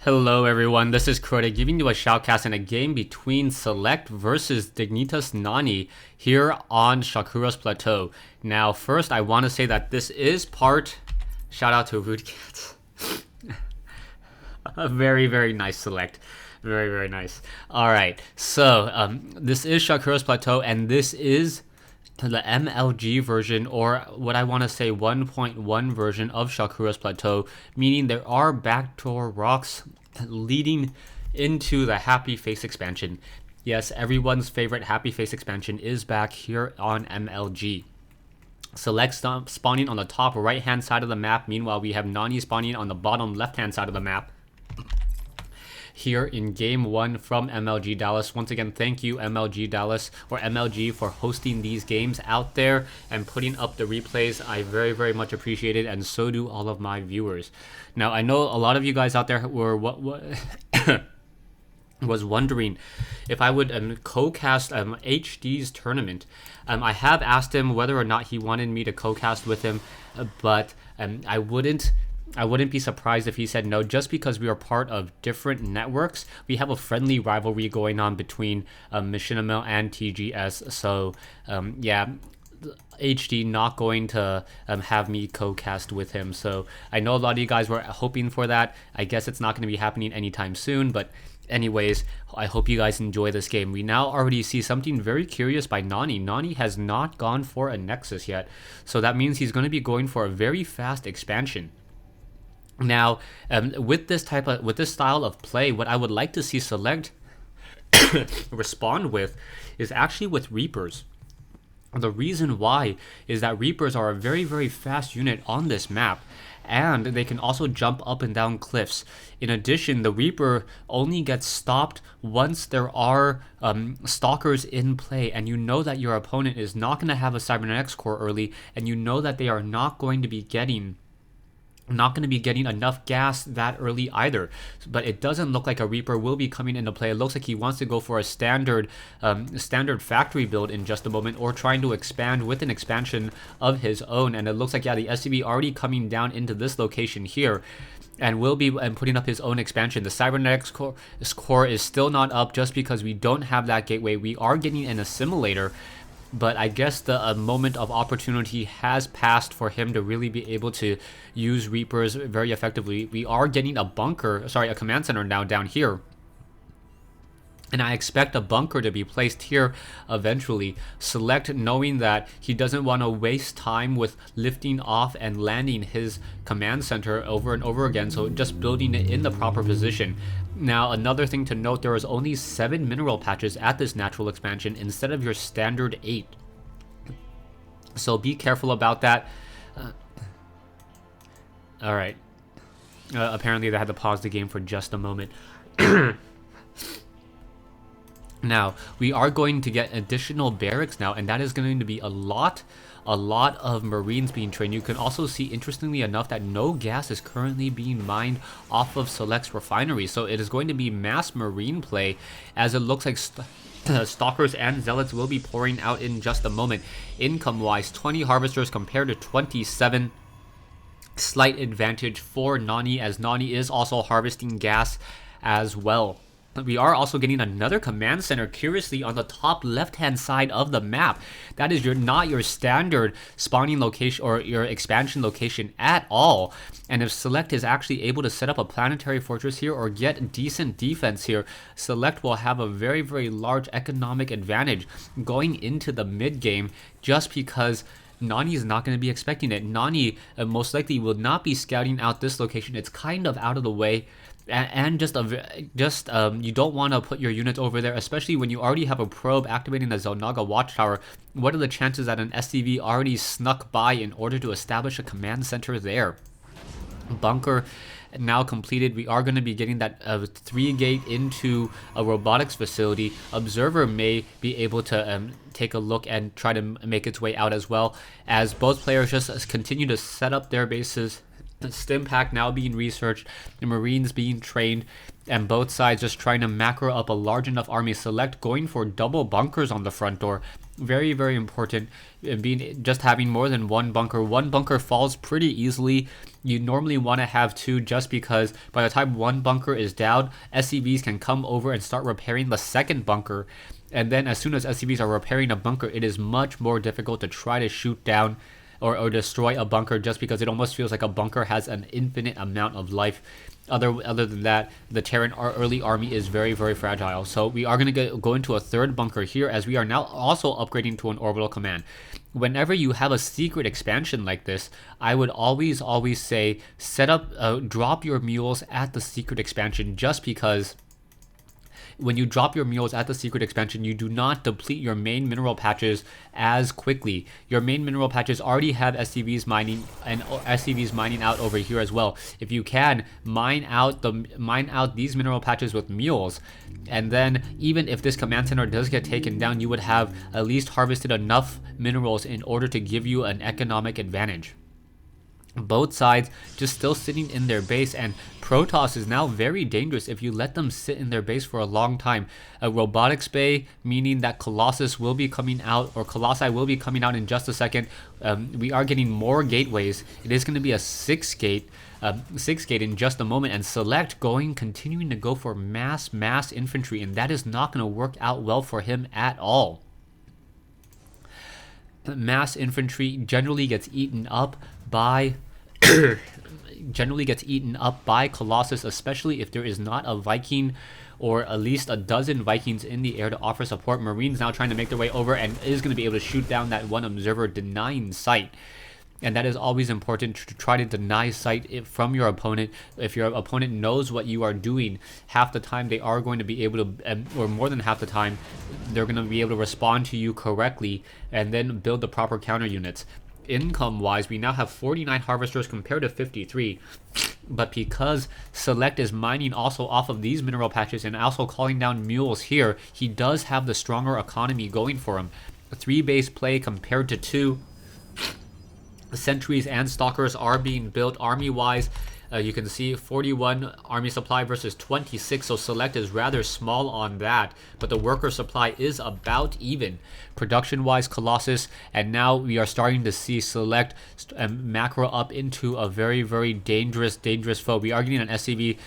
Hello everyone, this is Crota giving you a shoutcast in a game between Select versus Dignitas Nani here on Shakuras Plateau. Now first I want to say that this is shout out to Rude Cats. A very nice Select. Very nice. Alright, so this is Shakuras Plateau and this is the MLG version, or what I want to say 1.1 version of Shakuras Plateau, meaning there are backdoor rocks leading into the Happy Face expansion. Yes, everyone's favorite Happy Face expansion is back here on MLG. Select spawning on the top right hand side of the map, meanwhile we have Nani spawning on the bottom left hand side of the map here in game 1 from MLG Dallas. Once again, thank you MLG Dallas or MLG for hosting these games out there and putting up the replays. I very much appreciate it, and so do all of my viewers. Now I know a lot of you guys out there were was wondering if I would co-cast HD's tournament. I have asked him whether or not he wanted me to co-cast with him, but I wouldn't be surprised if he said no, just because we are part of different networks. We have a friendly rivalry going on between Machinima and TGS, so yeah, HD not going to have me co-cast with him. So I know a lot of you guys were hoping for that. I guess it's not going to be happening anytime soon, but anyways, I hope you guys enjoy this game. We now already see something very curious by Nani. Nani has not gone for a Nexus yet, so that means he's going to be going for a very fast expansion. Now, with this style of play, what I would like to see Select respond with is actually with Reapers. The reason why is that Reapers are a very fast unit on this map, and they can also jump up and down cliffs. In addition, the Reaper only gets stopped once there are stalkers in play, and you know that your opponent is not going to have a Cybernetics core early, and you know that they are not going to be getting enough gas that early either. But it doesn't look like a Reaper will be coming into play. It looks like he wants to go for a standard factory build in just a moment, or trying to expand with an expansion of his own. And it looks like, yeah, the SCV already coming down into this location here and will be putting up his own expansion. The Cybernetics core is still not up just because we don't have that gateway. We are getting an assimilator, but I guess the moment of opportunity has passed for him to really be able to use Reapers very effectively. We are getting a command center now down here, and I expect a bunker to be placed here eventually. Select, knowing that he doesn't want to waste time with lifting off and landing his command center over and over again, so just building it in the proper position. Now, another thing to note, there is only 7 mineral patches at this natural expansion instead of your standard 8. So be careful about that. Alright. Apparently they had to pause the game for just a moment. Now, we are going to get additional barracks now, and that is going to be a lot of Marines being trained. You can also see, interestingly enough, that no gas is currently being mined off of Select's refinery. So it is going to be mass Marine play, as it looks like Stalkers and Zealots will be pouring out in just a moment. Income-wise, 20 Harvesters compared to 27. Slight advantage for Nani, as Nani is also harvesting gas as well. We are also getting another command center, curiously, on the top left-hand side of the map. That is not your standard spawning location or your expansion location at all. And if Select is actually able to set up a planetary fortress here or get decent defense here, Select will have a very large economic advantage going into the mid-game, just because Nani is not going to be expecting it. Nani most likely will not be scouting out this location. It's kind of out of the way. And you don't want to put your units over there, especially when you already have a probe activating the Zelnaga watchtower. What are the chances that an SCV already snuck by in order to establish a command center there? Bunker now completed. We are going to be getting that 3-gate into a robotics facility. Observer may be able to take a look and try to make its way out, as well as both players just continue to set up their bases The stim pack now being researched, the Marines being trained, and both sides just trying to macro up a large enough army. Select going for double bunkers on the front door. Very, very important. Just having more than one bunker falls pretty easily. You normally want to have two, just because by the time one bunker is down, SCVs can come over and start repairing the second bunker. And then as soon as SCVs are repairing a bunker, it is much more difficult to try to shoot down or destroy a bunker, just because it almost feels like a bunker has an infinite amount of life. Other than that, the Terran early army is very, very fragile. So we are going to go into a third bunker here, as we are now also upgrading to an orbital command. Whenever you have a secret expansion like this, I would always say set up, drop your mules at the secret expansion, just because when you drop your mules at the secret expansion, you do not deplete your main mineral patches as quickly. Your main mineral patches already have SCVs mining and SCVs mining out over here as well. If you can mine out these mineral patches with mules, and then even if this command center does get taken down, you would have at least harvested enough minerals in order to give you an economic advantage. Both sides just still sitting in their base, and Protoss is now very dangerous if you let them sit in their base for a long time. A robotics bay, meaning that Colossus will be coming out, or Colossi will be coming out in just a second. We are getting more gateways. It is going to be a 6 gate in just a moment, and Select continuing to go for mass infantry, and that is not going to work out well for him at all. Mass infantry generally gets eaten up by Colossus, especially if there is not a Viking or at least a dozen Vikings in the air to offer support. Marines now trying to make their way over and is going to be able to shoot down that one observer denying sight. And that is always important, to try to deny sight from your opponent. If your opponent knows what you are doing, half the time they are going to be able to, or more than half the time, they're going to be able to respond to you correctly and then build the proper counter units. Income-wise, we now have 49 harvesters compared to 53. But because Select is mining also off of these mineral patches and also calling down mules here, he does have the stronger economy going for him. A 3-base play compared to 2. Sentries and stalkers are being built army-wise. You can see 41 army supply versus 26, so Select is rather small on that, but the worker supply is about even. Production-wise, Colossus, and now we are starting to see Select macro up into a very, very dangerous foe. We are getting an SCV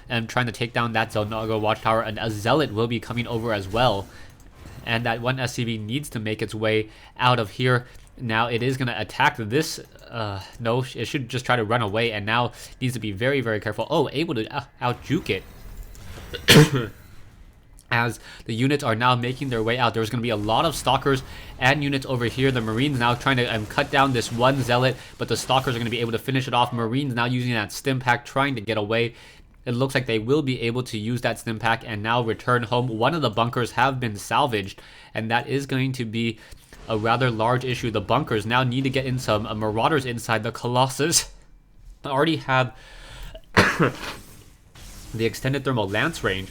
and trying to take down that Zelnaga watchtower, and a Zealot will be coming over as well. And that one SCV needs to make its way out of here. Now it is going to attack this. No, it should just try to run away, and now needs to be very, very careful. Oh, able to out-juke it. As the units are now making their way out, there's going to be a lot of stalkers and units over here. The Marines now trying to cut down this one Zealot, but the stalkers are going to be able to finish it off. Marines now using that stim pack, trying to get away. It looks like they will be able to use that stim pack and now return home. One of the bunkers have been salvaged, and that is going to be a rather large issue. The bunkers now need to get in some marauders inside. The Colossus already have the extended thermal lance range,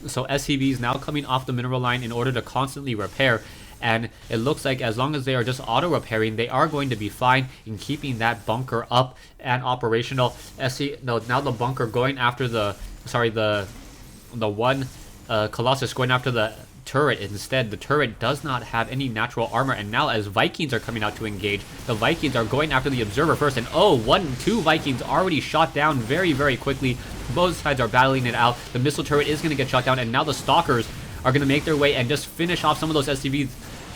so SCVs now coming off the mineral line in order to constantly repair, and it looks like as long as they are just auto repairing, they are going to be fine in keeping that bunker up and operational. Now the bunker going after the one Colossus going after the turret instead. The turret does not have any natural armor, and now as Vikings are coming out to engage, the Vikings are going after the observer first, and two Vikings already shot down very, very quickly. Both sides are battling it out. The missile turret is going to get shot down, and now the stalkers are going to make their way and just finish off some of those SCVs.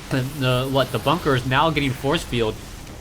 The bunker is now getting force field,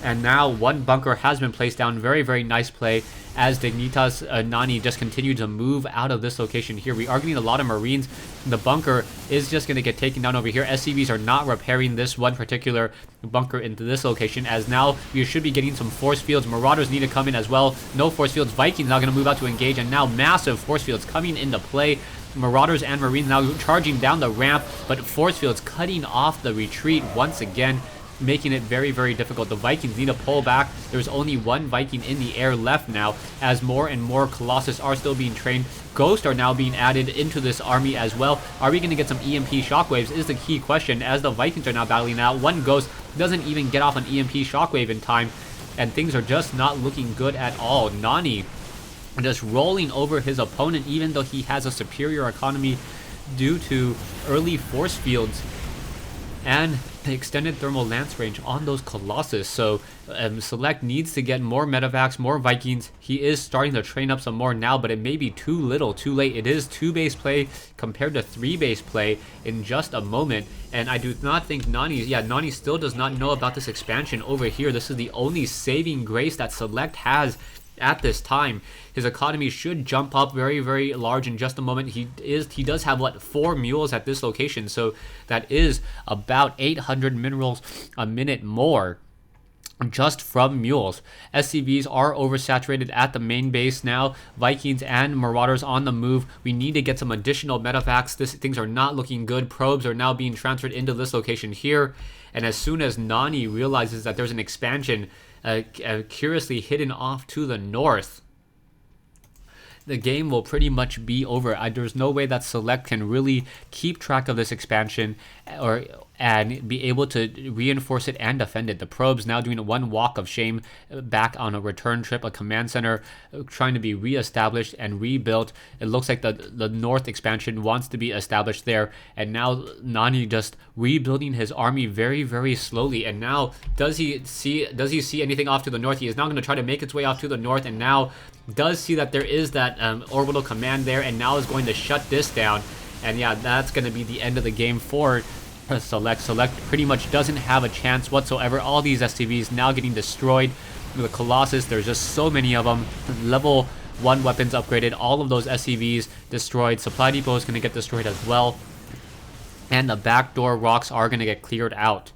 and now one bunker has been placed down. Very, very nice play as Dignitas Nani just continue to move out of this location here. We are getting a lot of Marines. The bunker is just going to get taken down over here. SCVs are not repairing this one particular bunker into this location, as now you should be getting some force fields. Marauders need to come in as well. No force fields. Vikings now going to move out to engage, and now massive force fields coming into play. Marauders and Marines now charging down the ramp, but force fields cutting off the retreat once again, making it very, very difficult. The Vikings need to pull back. There's only one Viking in the air left now, as more and more Colossus are still being trained. Ghosts are now being added into this army as well. Are we going to get some EMP shockwaves is the key question, as the Vikings are now battling out. One Ghost doesn't even get off an EMP shockwave in time, and things are just not looking good at all. Nani just rolling over his opponent, even though he has a superior economy due to early force fields and the extended thermal lance range on those Colossus. So Select needs to get more medevacs, more Vikings. He is starting to train up some more now, but it may be too little, too late. It is 2 base play compared to 3 base play in just a moment. And I do not think Nani still does not know about this expansion over here. This is the only saving grace that Select has at this time. His economy should jump up very, very large in just a moment. He does have what, 4 mules at this location, so that is about 800 minerals a minute more just from mules. SCVs are oversaturated at the main base now. Vikings and Marauders on the move. We need to get some additional medevacs. Things are not looking good. Probes are now being transferred into this location here, and as soon as Nani realizes that there's an expansion curiously hidden off to the north, the game will pretty much be over. There's no way that Select can really keep track of this expansion and be able to reinforce it and defend it. The probes now doing one walk of shame back on a return trip. A command center trying to be reestablished and rebuilt. It looks like the north expansion wants to be established there, and now Nani just rebuilding his army very, very slowly. And now does he see anything off to the north? He is now going to try to make its way off to the north, and now does see that there is that orbital command there, and now is going to shut this down. And yeah, that's going to be the end of the game for Select. Select pretty much doesn't have a chance whatsoever. All these SCVs now getting destroyed. The Colossus, there's just so many of them. Level 1 weapons upgraded. All of those SCVs destroyed. Supply depot is going to get destroyed as well. And the backdoor rocks are going to get cleared out.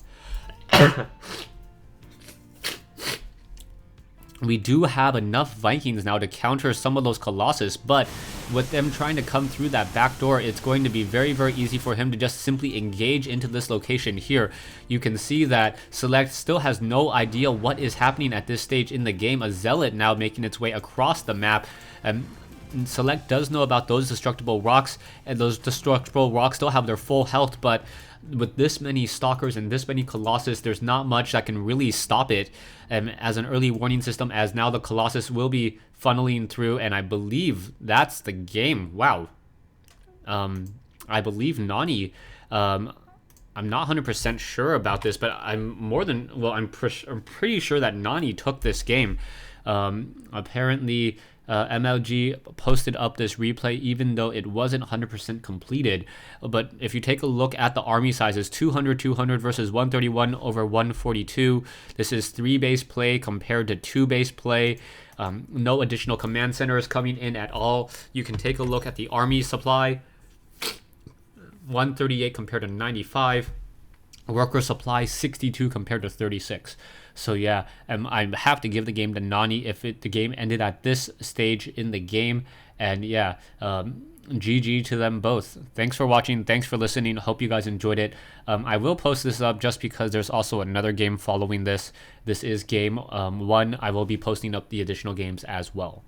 We do have enough Vikings now to counter some of those Colossus, but with them trying to come through that back door, it's going to be very, very easy for him to just simply engage into this location here. You can see that Select still has no idea what is happening at this stage in the game. A Zealot now making its way across the map. Select does know about those destructible rocks, and those destructible rocks still have their full health, but with this many Stalkers and this many Colossus, there's not much that can really stop it as an early warning system, as now the Colossus will be funneling through, and I believe that's the game. Wow. I believe Nani, I'm not 100% sure about this, but I'm pretty sure that Nani took this game. Apparently, MLG posted up this replay even though it wasn't 100% completed. But if you take a look at the army sizes, 200 versus 131 over 142. This is 3 base play compared to 2 base play. No additional command centers coming in at all. You can take a look at the army supply. 138 compared to 95. Worker supply 62 compared to 36. So yeah, I have to give the game to Nani if the game ended at this stage in the game. And yeah, GG to them both. Thanks for watching. Thanks for listening. Hope you guys enjoyed it. I will post this up just because there's also another game following this. This is game 1. I will be posting up the additional games as well.